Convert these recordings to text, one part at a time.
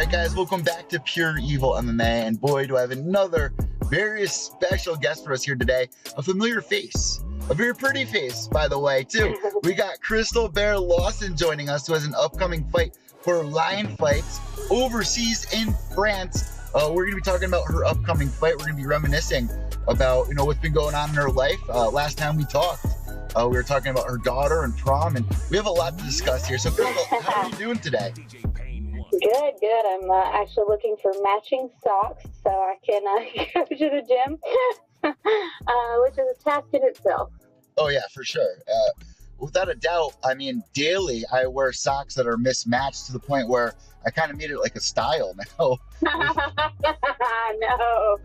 right, guys, welcome back to Pure Evil MMA, and boy, do I have another very special guest for us here today, a familiar face, a very pretty face, by the way, too. We got Crystal Bear Lawson joining us, who has an upcoming fight for Lion Fights overseas in France. We're going to be talking about her upcoming fight. We're going to be reminiscing about, what's been going on in her life. Last time we talked, we were talking about her daughter and prom, and we have a lot to discuss here. So, Crystal, how are you doing today? Good. I'm actually looking for matching socks so I can go to the gym, which is a task in itself. Oh, yeah, for sure. Without a doubt, I mean, daily I wear socks that are mismatched to the point where I kind of made it like a style now. No.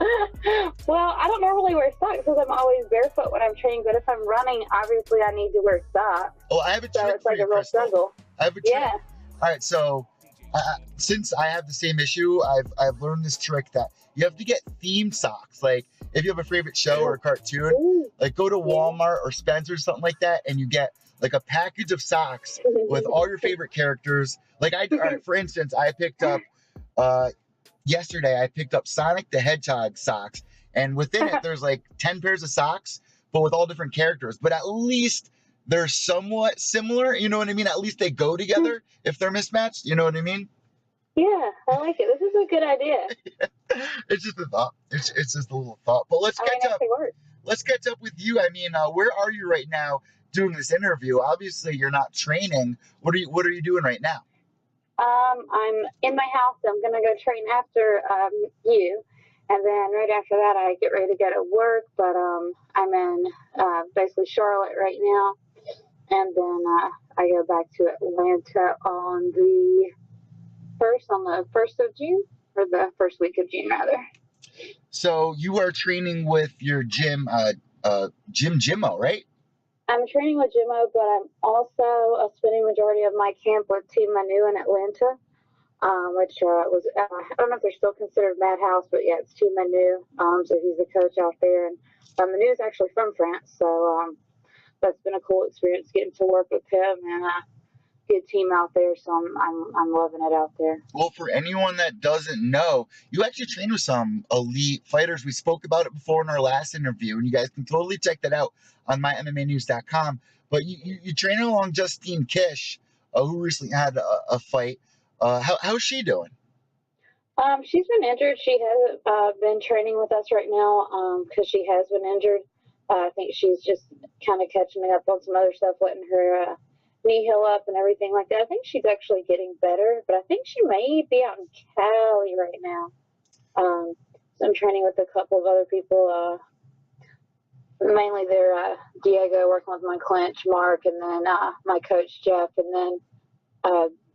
Well, I don't normally wear socks because I'm always barefoot when I'm training, but if I'm running, obviously I need to wear socks. Oh, I have a trick it's like a real struggle. I have a trick. Yeah. All right, so since I have the same issue, I've learned this trick that you have to get themed socks. Like if you have a favorite show or cartoon, like go to Walmart or Spencer's, something like that, and you get like a package of socks with all your favorite characters. Like all right, for instance, I picked up yesterday. I picked up Sonic the Hedgehog socks, and within it there's like 10 pairs of socks, but with all different characters. But at least they're somewhat similar, you know what I mean? At least they go together if they're mismatched, you know what I mean? Yeah, I like it. This is a good idea. It's just a thought. It's just a little thought. But let's catch up. Let's catch up with you. I mean, where are you right now doing this interview? Obviously, you're not training. What are you doing right now? I'm in my house. I'm gonna go train after you, and then right after that, I get ready to go to work. But I'm in basically Charlotte right now. And then I go back to Atlanta on the 1st of June, or the first week of June, rather. So you are training with your gym, Jimmo, right? I'm training with Jimmo, but I'm also spending majority of my camp with Team Manu in Atlanta, which was, I don't know if they're still considered Madhouse, but yeah, it's Team Manu. So he's the coach out there. And Manu is actually from France, so that's been a cool experience getting to work with him and good team out there. So I'm loving it out there. Well, for anyone that doesn't know, you actually train with some elite fighters. We spoke about it before in our last interview, and you guys can totally check that out on mymmanews.com. But you train along Justine Kish, who recently had a fight. How's she doing? She's been injured. She has been training with us right now because she has been injured. I think she's just kind of catching up on some other stuff, letting her knee heal up and everything like that. I think she's actually getting better, but I think she may be out in Cali right now. So I'm training with a couple of other people. Mainly they're Diego, working with my clinch, Mark, and then my coach, Jeff. And then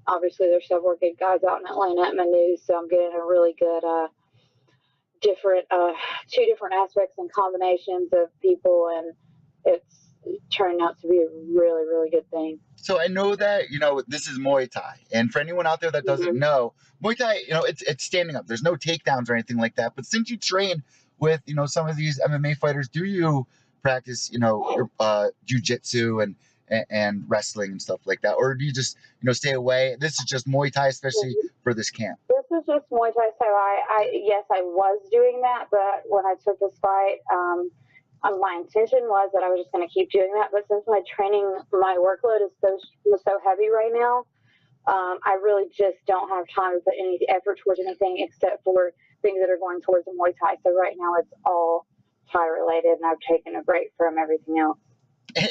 obviously there's several good guys out in Atlanta at Manu, so I'm getting a really good two different aspects and combinations of people, and it's turning out to be a really, really good thing. So I know that, this is Muay Thai. And for anyone out there that doesn't know, Muay Thai, it's standing up. There's no takedowns or anything like that. But since you train with, some of these MMA fighters, do you practice, your jiu-jitsu and wrestling and stuff like that? Or do you just, stay away? This is just Muay Thai, especially for this camp. This is just Muay Thai. So yes, I was doing that. But when I took this fight, my intention was that I was just going to keep doing that. But since my workload is so heavy right now, I really just don't have time to put any effort towards anything except for things that are going towards the Muay Thai. So right now it's all Thai related, and I've taken a break from everything else.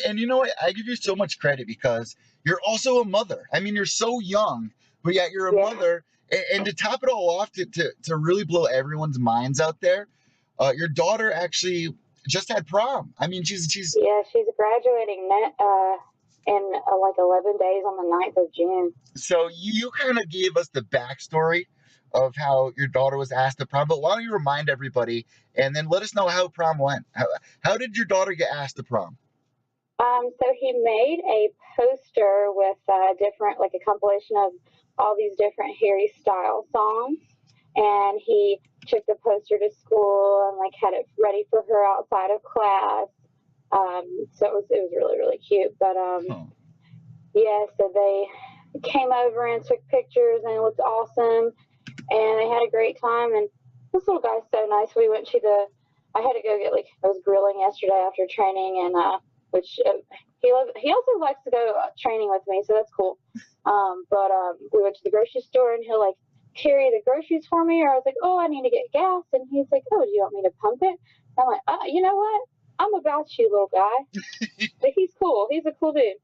And you know what? I give you so much credit because you're also a mother. I mean, you're so young, but yet you're a mother. And to top it all off, to really blow everyone's minds out there, your daughter actually just had prom. I mean, she's graduating in like 11 days on the 9th of June. So you kind of gave us the backstory of how your daughter was asked to prom, but why don't you remind everybody and then let us know how prom went? How did your daughter get asked to prom? So he made a poster with a compilation of all these different Harry Styles songs, and he took the poster to school and had it ready for her outside of class. So it was really, really cute. But so they came over and took pictures, and it looked awesome. and they had a great time. And this little guy's so nice. We went to I had to go get, like, I was grilling yesterday after training, and which he also likes to go training with me, so that's cool. But we went to the grocery store, and he'll, like, carry the groceries for me, or I was like, oh, I need to get gas, and he's like, oh, do you want me to pump it? And I'm like, you know what? I'm about you, little guy. But he's cool. He's a cool dude.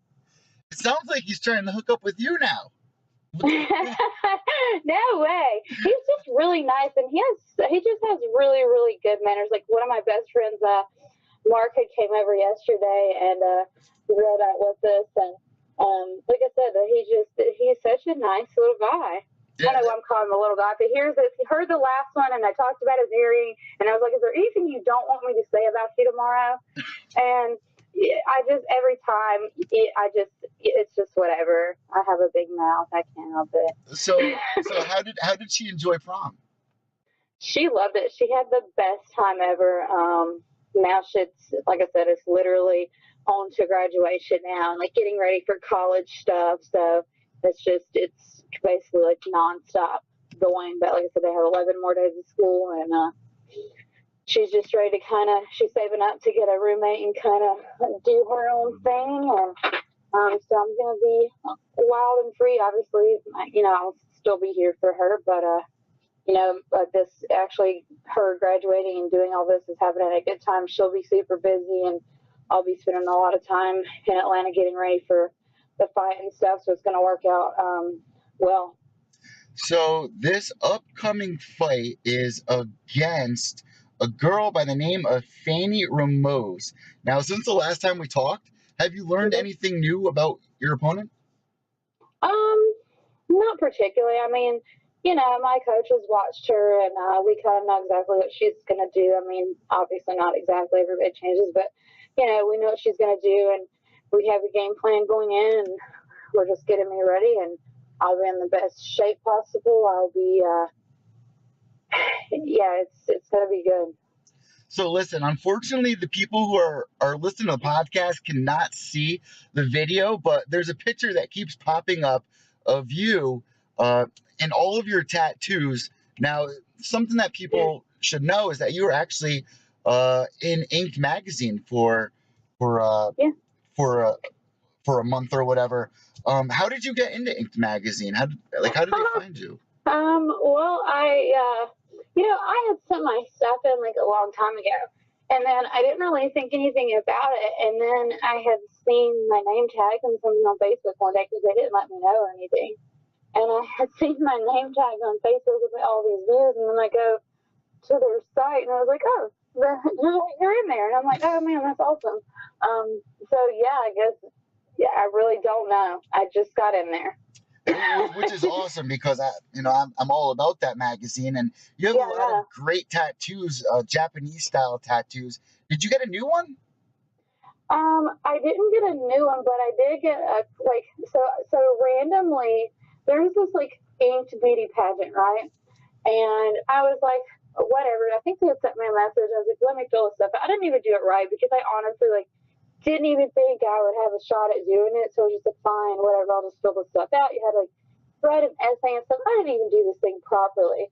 It sounds like he's trying to hook up with you now. No way. He's just really nice, and he just has really, really good manners. Like, one of my best friends, Mark, had came over yesterday and read out with us, and like I said, he's such a nice little guy. Yeah. I know I'm calling him a little guy, but he heard the last one, and I talked about his earring, and I was like, is there anything you don't want me to say about you tomorrow? And I just, every time, it's just whatever. I have a big mouth. I can't help it. So how did she enjoy prom? She loved it. She had the best time ever. Now like I said, it's literally on to graduation now, and, like, getting ready for college stuff. So it's basically, like, nonstop going. But like I said, they have 11 more days of school, and she's just ready to she's saving up to get a roommate and kind of do her own thing. And so I'm going to be wild and free. Obviously, I'll still be here for her, but this actually, her graduating and doing all this is happening at a good time. She'll be super busy, and I'll be spending a lot of time in Atlanta getting ready for the fight and stuff. So it's going to work out well. So this upcoming fight is against a girl by the name of Fanny Ramos. Now, since the last time we talked, have you learned anything new about your opponent? Not particularly. I mean, my coach has watched her, and we kind of know exactly what she's going to do. I mean, obviously not exactly, everybody changes, but, we know what she's going to do, and we have a game plan going in, and we're just getting me ready, and I'll be in the best shape possible. I'll be, it's going to be good. So listen, unfortunately, the people who are listening to the podcast cannot see the video, but there's a picture that keeps popping up of you and all of your tattoos. Now, something that people should know is that you were actually in Inked magazine for a month or whatever. How did you get into Inked magazine? How did they find you? Well, I had sent my stuff in, like, a long time ago, and then I didn't really think anything about it. And then I had seen my name tag on something on Facebook one day, because they didn't let me know or anything. And I had seen my name tag on Facebook with all these views, and then I go to their site, and I was like, oh, you're in there. And I'm like, oh, man, that's awesome. So, I guess, I really don't know. I just got in there. Which is awesome, because I'm all about that magazine, and you have a lot of great tattoos, Japanese style tattoos. Did you get a new one? I didn't get a new one, but I did get so randomly there's this, like, inked beauty pageant, right? And I was like, whatever. I think they had sent me a message. I was like, let me fill this stuff out. I didn't even do it right, because I honestly, like, didn't even think I would have a shot at doing it. So I was just like, fine, whatever, I'll just fill this stuff out. You had to, like, write an essay and stuff. I didn't even do this thing properly.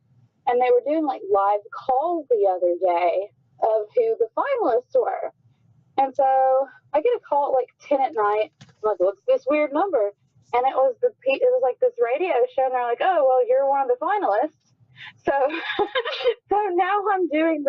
And they were doing, like, live calls the other day of who the finalists were. And so I get a call at, like, 10 at night. I'm like, what's this weird number? And it was like this radio show, and they're like, oh, well, you're one of the finalists. So now I'm doing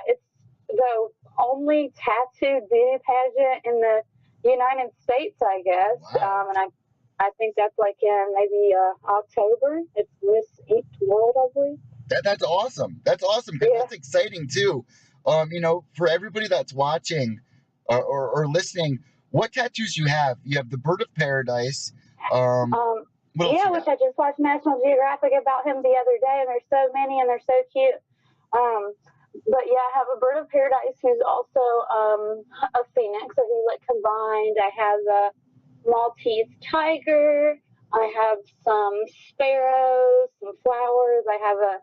it's the only tattooed beauty pageant in the United States, I guess. Wow. And I think that's, like, in maybe October. It's Miss Inked World, I believe. That's awesome. That's awesome, because that's exciting too. For everybody that's watching or listening, what tattoos you have? You have the Bird of Paradise. Which I just watched National Geographic about him the other day, and there's so many, and they're so cute. But I have a Bird of Paradise who's also a phoenix, so he's, like, combined. I have a Maltese tiger. I have some sparrows, some flowers. I have a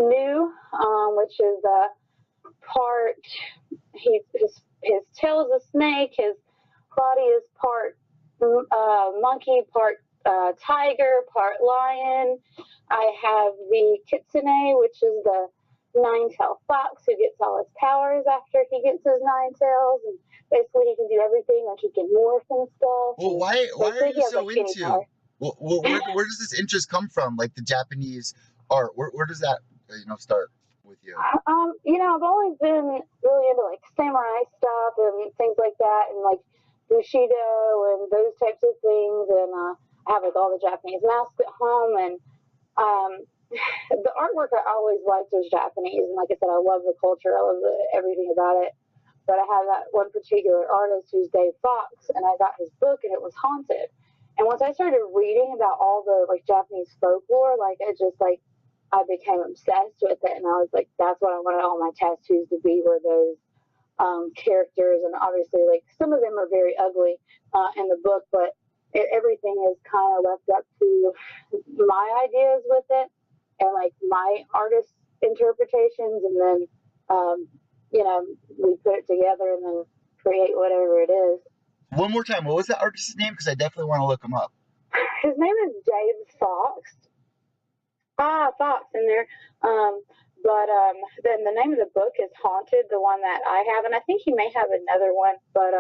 gnu, which is a part. His tail is a snake. His body is part monkey, part tiger, part lion. I have the kitsune, which is the nine-tailed fox who gets all his powers after he gets his nine tails, and basically he can do everything, like he can morph and stuff. Well, And why are basically you he has so like any power. into? Where does this interest come from? Like the Japanese art, where does that start with you? I've always been really into like samurai stuff and things like that, and like bushido and those types of things. And I have like all the Japanese masks at home, and the artwork I always liked was Japanese. And like I said, I love the culture, I love everything about it. But I had that one particular artist who's Dave Fox, and I got his book, and it was haunted. And once I started reading about all the like Japanese folklore, like it just like I became obsessed with it, and I was like, that's what I wanted all my tattoos to be, were those characters. And obviously, like some of them are very ugly in the book, but everything is kind of left up to my ideas with it, and like my artist interpretations, and then we put it together and then create whatever it is. One more time, what was that artist's name? Because I definitely want to look him up. His name is Dave Fox. Fox in there. But then the name of the book is Haunted, the one that I have, and I think he may have another one. But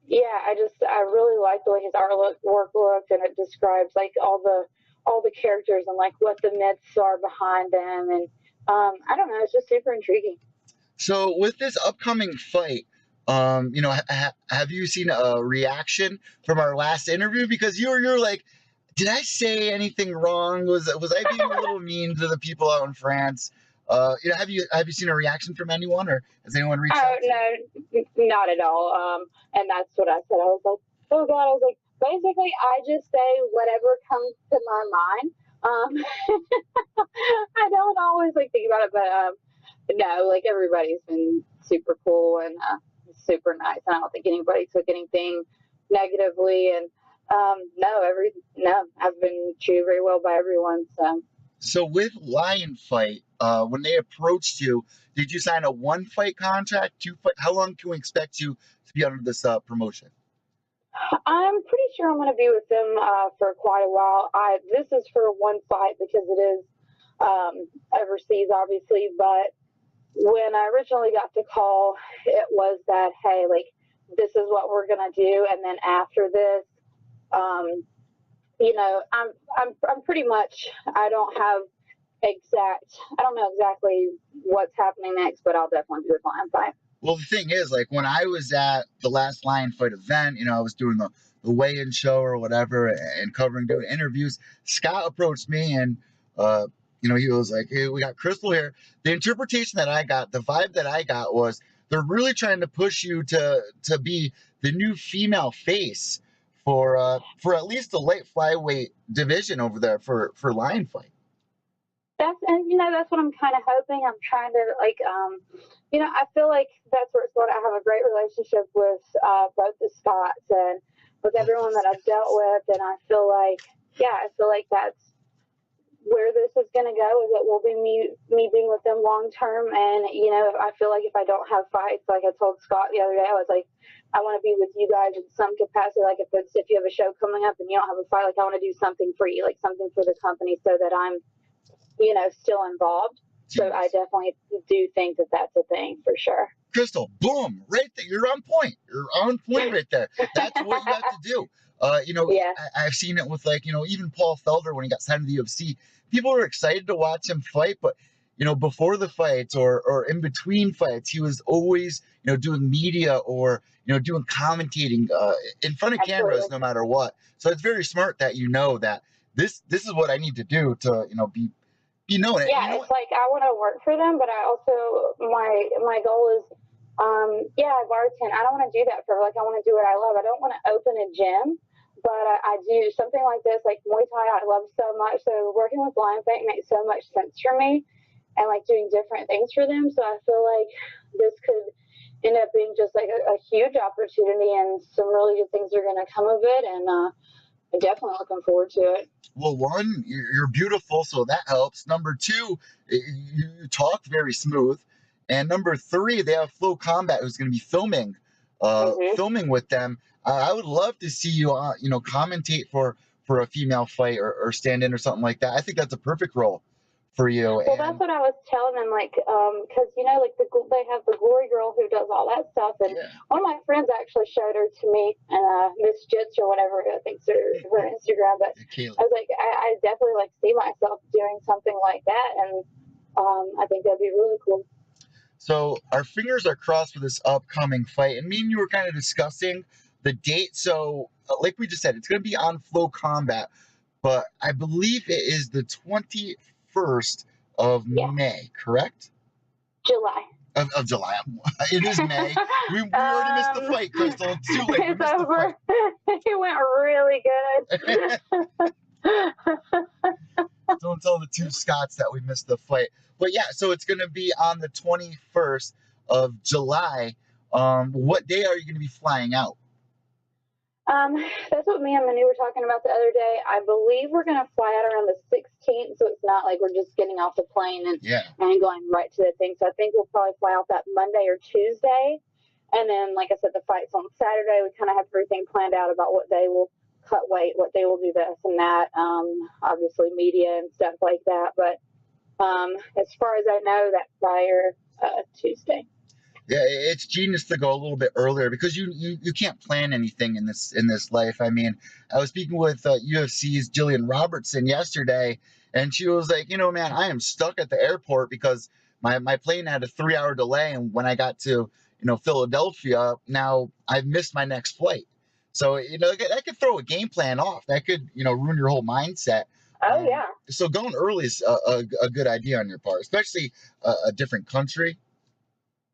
yeah, I really like the way his artwork looked, and it describes like all the characters and like what the myths are behind them, and I don't know, it's just super intriguing. So with this upcoming fight, have you seen a reaction from our last interview? Because you're like, did I say anything wrong? Was I being a little mean to the people out in France? Have you seen a reaction from anyone, or has anyone reached out? No, not at all. And that's what I said. I was like, oh God, I was like, basically, I just say whatever comes to my mind. I don't always like think about it, but no, like everybody's been super cool and super nice, and I don't think anybody took anything negatively. And no, I've been treated very well by everyone. So with Lion Fight, when they approached you, did you sign a 1-fight contract, 2-fight? How long can we expect you to be under this promotion? I'm pretty sure I'm going to be with them for quite a while. This is for 1 fight because it is overseas, obviously. But when I originally got the call, it was that, hey, like, this is what we're going to do, and then after this, I'm pretty much, I don't know exactly what's happening next, but I'll definitely be with Lion Fight. Well, the thing is, like, when I was at the last Lion Fight event, I was doing the weigh-in show or whatever and doing interviews. Scott approached me and, he was like, hey, we got Crystal here. The interpretation that I got, the vibe that I got was they're really trying to push you to be the new female face for at least the light flyweight division over there for Lion Fight. That's what I'm kind of hoping. I'm trying to I feel like that's where it's going. I have a great relationship with both the Scotts and with everyone that I've dealt with, and I feel like that's where this is going to go. Is it will be me being with them long term, and I feel like if I don't have fights, like I told Scott the other day, I was like, I want to be with you guys in some capacity. Like if you have a show coming up and you don't have a fight, like I want to do something for you, like something for the company, so that I'm still involved. So I definitely do think that that's a thing for sure. Crystal, boom, right there. You're on point. You're on point right there. That's what you have to do. Yeah. I've seen it with even Paul Felder when he got signed to the UFC. People are excited to watch him fight, but before the fights or in between fights, he was always doing media or doing commentating in front of cameras, no matter what. So it's very smart that that this is what I need to do to be known. Yeah, it's like I want to work for them, but I also my goal is I bartend. I don't want to do that forever. Like I want to do what I love. I don't want to open a gym, but I do something like this, like Muay Thai. I love so much. So working with Lion Fight makes so much sense for me, and like doing different things for them. So I feel like this could end up being just like a huge opportunity, and some really good things are going to come of it. And I'm definitely looking forward to it. Well, one, you're beautiful, so that helps. Number two, you talk very smooth. And number three, they have Flo Combat, who's going to be filming with them. I would love to see you, commentate for for a female fight or stand in or something like that. I think that's a perfect role for you. Well, that's what I was telling them, like, because you know, like they have the Glory Girl who does all that stuff, and one of my friends actually showed her to me, and Miss Jits or whatever I think's her Instagram. But I was like, I definitely like see myself doing something like that, and I think that'd be really cool. So our fingers are crossed for this upcoming fight, and me and you were kind of discussing the date. So, like we just said, it's going to be on Flo Combat, but I believe it is the 21st of May, correct? July. Of July. It is May. We already missed the fight, Crystal. It's too late. It's over. It went really good. Don't tell the two Scots that we missed the fight. But yeah, so it's going to be on the 21st of July. What day are you going to be flying out? That's what me and Manu were talking about the other day. I believe we're going to fly out around the 16th, so it's not like we're just getting off the plane and going right to the thing. So I think we'll probably fly out that Monday or Tuesday. And then, like I said, the fight's on Saturday. We kind of have everything planned out about what day we'll cut weight, what day we'll do this and that. Obviously media and stuff like that. But as far as I know, that prior Tuesday. Yeah, it's genius to go a little bit earlier because you can't plan anything in this life. I mean, I was speaking with UFC's Jillian Robertson yesterday, and she was like, you know, man, I am stuck at the airport because my plane had a 3-hour delay, and when I got to Philadelphia, now I've missed my next flight. So that could throw a game plan off. That could ruin your whole mindset. Oh yeah. So going early is a good idea on your part, especially a different country.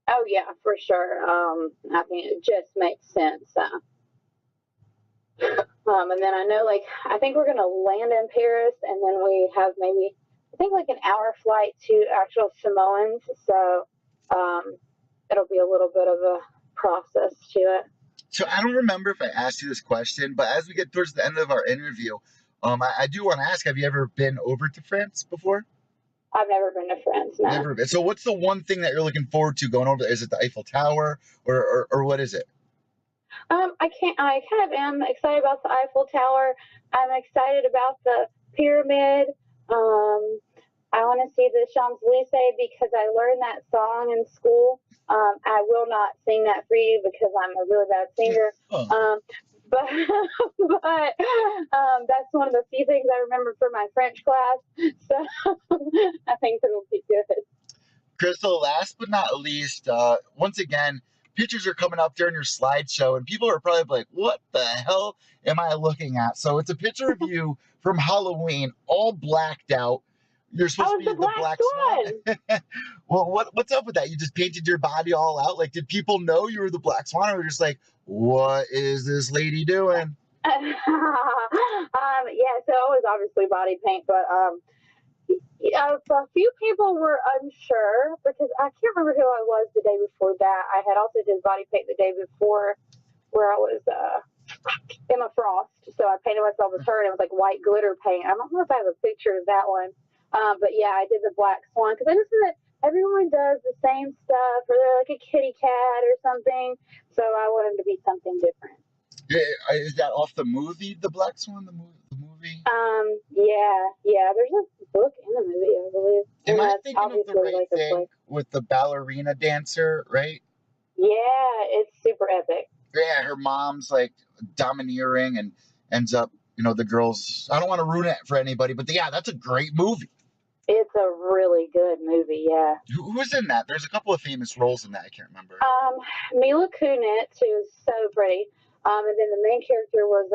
Oh yeah, for sure. I mean, it just makes sense. And then I know, I think we're gonna land in Paris, and then we have maybe an hour flight to actual Samoans. So it'll be a little bit of a process to it. So I don't remember if I asked you this question, but as we get towards the end of our interview, I do want to ask: have you ever been over to France before? I've never been to France. No. Never been. So what's the one thing that you're looking forward to going over? Is it the Eiffel Tower or what is it? I kind of am excited about the Eiffel Tower. I'm excited about the pyramid. I want to see the Champs-Élysées because I learned that song in school. I will not sing that for you because I'm a really bad singer. But that's one of the few things I remember from my French class. So I think it'll be good. Crystal, last but not least, once again, pictures are coming up during your slideshow, and people are probably like, what the hell am I looking at? So it's a picture of you from Halloween, all blacked out. You're supposed to be the Black Swan. Well, what's up with that? You just painted your body all out? Like, did people know you were the Black Swan, or were you just like, what is this lady doing? Yeah, so it was obviously body paint, but a few people were unsure because I can't remember who I was the day before that. I had also did body paint the day before where I was Emma Frost. So I painted myself as her, and it was like white glitter paint. I don't know if I have a picture of that one. But yeah, I did the Black Swan because I just know that everyone does the same stuff, or they're like a kitty cat or something. So I wanted to be something different. Yeah, is that off the movie, The Black Swan? The movie? Yeah. There's a book in the movie, I believe. Am I thinking of the right thing with the ballerina dancer, right? Yeah, it's super epic. Yeah, her mom's like domineering and ends up, the girls. I don't want to ruin it for anybody, but yeah, that's a great movie. It's a really good movie, yeah. Who's in that? There's a couple of famous roles in that. I can't remember. Mila Kunis, who's so pretty. And then the main character was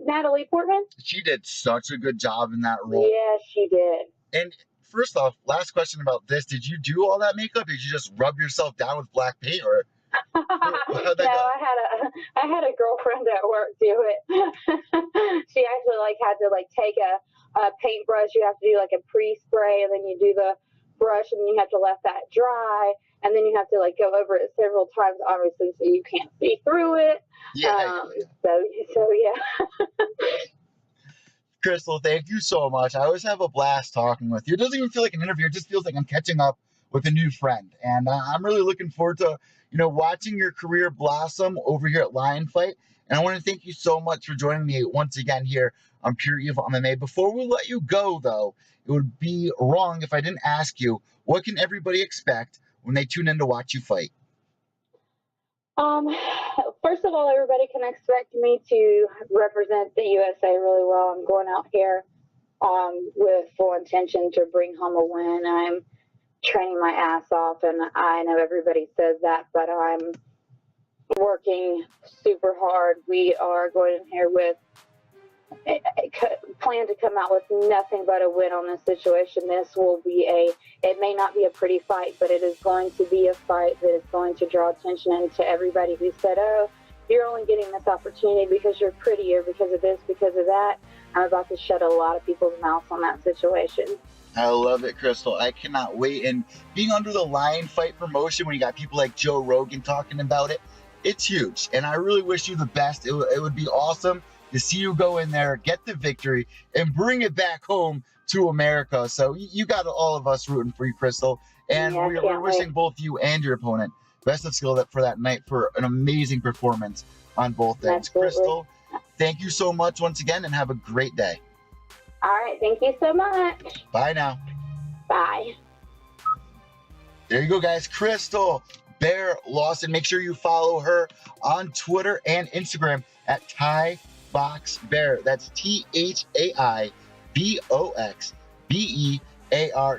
Natalie Portman. She did such a good job in that role. Yeah, she did. And first off, last question about this: did you do all that makeup? Did you just rub yourself down with black paint, or? No, I had a girlfriend at work do it. She actually had to take a paintbrush. You have to do a pre-spray, and then you do the brush, and then you have to let that dry, and then you have to go over it several times, obviously, so you can't see through it. Yeah. So yeah. Crystal, thank you so much. I always have a blast talking with you. It doesn't even feel like an interview. It just feels like I'm catching up with a new friend, and I'm really looking forward to watching your career blossom over here at Lion Fight, And I want to thank you so much for joining me once again here on Pure Evil MMA. Before we let you go, though, it would be wrong if I didn't ask you, what can everybody expect when they tune in to watch you fight? First of all, everybody can expect me to represent the USA really well. I'm going out here with full intention to bring home a win. I'm training my ass off, and I know everybody says that, but I'm working super hard. We are going in here with plan to come out with nothing but a win on this situation. This will be it may not be a pretty fight, but it is going to be a fight that is going to draw attention to everybody who said, oh, you're only getting this opportunity because you're prettier, because of this, because of that. I'm about to shut a lot of people's mouths on that situation. I love it, Crystal. I cannot wait. And being under the Lion Fight promotion, when you got people like Joe Rogan talking about it, it's huge. And I really wish you the best. It would be awesome to see you go in there, get the victory, and bring it back home to America. So you got all of us rooting for you, Crystal. And yeah, we're wishing both you and your opponent best of skill for that night for an amazing performance on both ends. Absolutely. Crystal, thank you so much once again, and have a great day. All right. Thank you so much. Bye now. Bye. There you go, guys. Crystal Bear Lawson. Make sure you follow her on Twitter and Instagram at Thai Box Bear. That's ThaiBoxBear.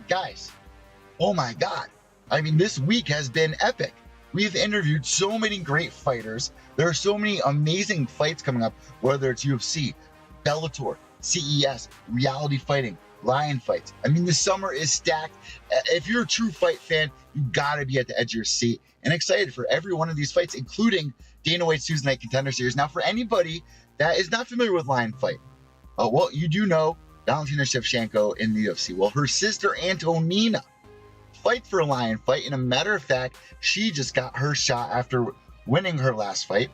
Guys, oh my God. I mean, this week has been epic. We've interviewed so many great fighters. There are so many amazing fights coming up, whether it's UFC, Bellator, CES, reality fighting, Lion fights. I mean, the summer is stacked. If you're a true fight fan, you gotta be at the edge of your seat and excited for every one of these fights, including Dana White's Tuesday Night Contender Series. Now, for anybody that is not familiar with Lion Fight, well, you do know Valentina Shevchenko in the UFC. Well, her sister Antonina fights for Lion Fight, and a matter of fact, she just got her shot after winning her last fight.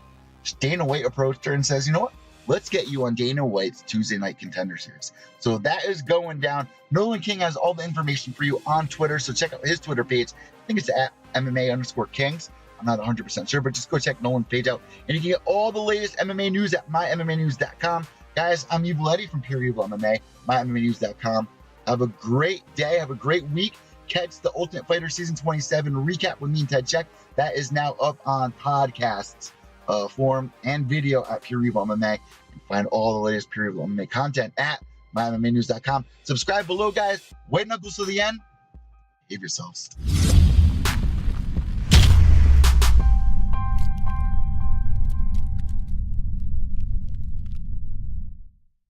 Dana White approached her and says, you know what? Let's get you on Dana White's Tuesday Night Contender Series. So that is going down. Nolan King has all the information for you on Twitter, so check out his Twitter page. I think it's at MMA_Kings. I'm not 100% sure, but just go check Nolan's page out. And you can get all the latest MMA news at mymmanews.com. Guys, I'm Evil Eddie from Pure Evil MMA, mymmanews.com. Have a great day. Have a great week. Catch the Ultimate Fighter Season 27 recap with me and Ted Check. That is now up on podcasts form and video at Pure Evil MMA. And find all the latest Pure Evil MMA content at mymmanews.com. Subscribe below, guys. White knuckles to the end. Behave yourselves.